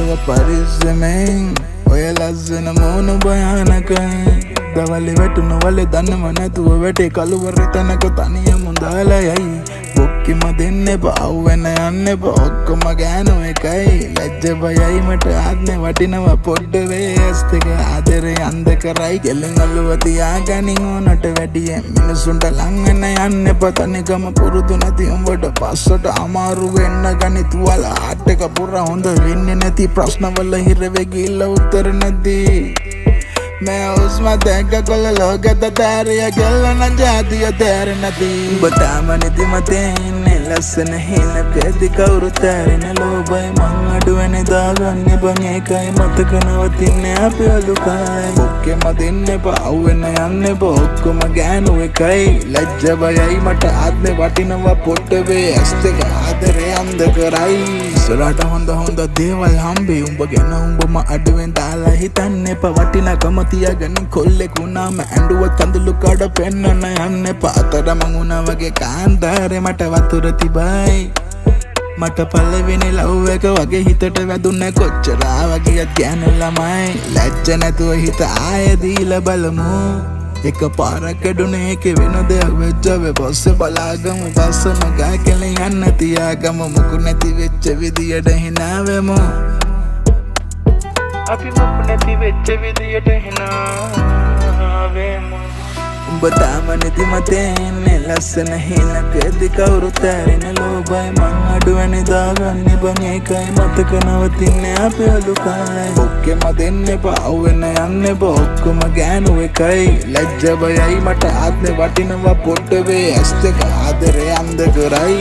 බැලුව පරිස්සමෙන් ඔය ලස්සන මූණ භයානකයි දවල්ලි වැටුණු වලේ දන්නව නැතුව වැටේ කළුවර තැනක තනියම දාලා යයි බොක්කිම දෙන්න එපා අවුවෙන්න යන්න එපා ඔක්කොම ගෑනු එකයි ලැජ්ජ බයයි මට ආත්මේ වටිනවා පොඩ්ඩ වේස් දෙක ආදරේ අන්ධ කරයි කෙලින් අල්ලුව තියාගනින් ඕනට වැඩියෙන් මිනිසුන්ට ලං වෙන්න යන්න එපා තනිකම පුරුදු නැති උඹට පස්සට අමාරු වෙන්න ගනි තුවාල ආට් එක පුරා හොඳ වෙන්නේ නැති ප්‍රශ්නවල හිර වෙ ගිහිල්ලා උත්තර නැති मैं उसमें देख कोल लोग तारिया गलन जादिया तेरे नदी बतामन दिमते ने लसन हिन पेदि कौरु तेरे न लो भाई मंगडुवने दागन्ने बने काय मतक नवतिने අපයලු काय ඔක්කේ මදින්නේ පාවෙන්න යන්නේ බොක්කම ගෑනු එකයි ලැජ්ජ බයයි මට ආත්මේ වටිනවා පොට්ටවේ ඇස් දෙක ආදරේ අන්ධ කරයි ඉස්සරහට හොඳ හොඳ දේවල් හම්බේ උඹ ගැන උඹම අඩුවෙන් දාලා හිතන්න එපා වටිනාකම තියාගෙන කොල්ලෙක් වුණාම ඇඬුවත් කඳුළු කඩ පෙන්නන්න යන්න එපා අතරම වුණා වගේ කාන්තාරේ මට වතුර තිබයි මට පළවෙනි ලව් එක වගේ හිතට වැදුන්නේ කොච්චර ආවගියත් ගෑනු ළමයි ලැජ්ජ නැතුව හිත ආයෙ දීලා බලමු එක පාරක් කැඩුනේ ඒකේ වෙන දෙයක් වෙච්චවෙ පස්සේ බලාගමු පස්සම ගා කෙලින් යන්න තියාගමු මුකු නැති වෙච්ච විදියට හිනාවෙමු අපි මුකු නැති වෙච්ච විදියට හිනාවෙමු උඹ තාම නැති මතෙන්නේ ලස්සන හින පෙදි කවුරු තැරෙන ලෝභයි මං අඩුවනේ දාගන්නේ බං ඒකයි මතක නවතින්නේ අපේ අලුකයි ඔක්කේ මදෙන්න එපා අවුවෙන්න යන්න එපා ඔක්කොම ගෑනු එකයි ලැජ්ජ බයයි මට ආත්මේ වටිනවා පොට්ටවේ ඇස් දෙක ආදරේ අන්ධ කරයි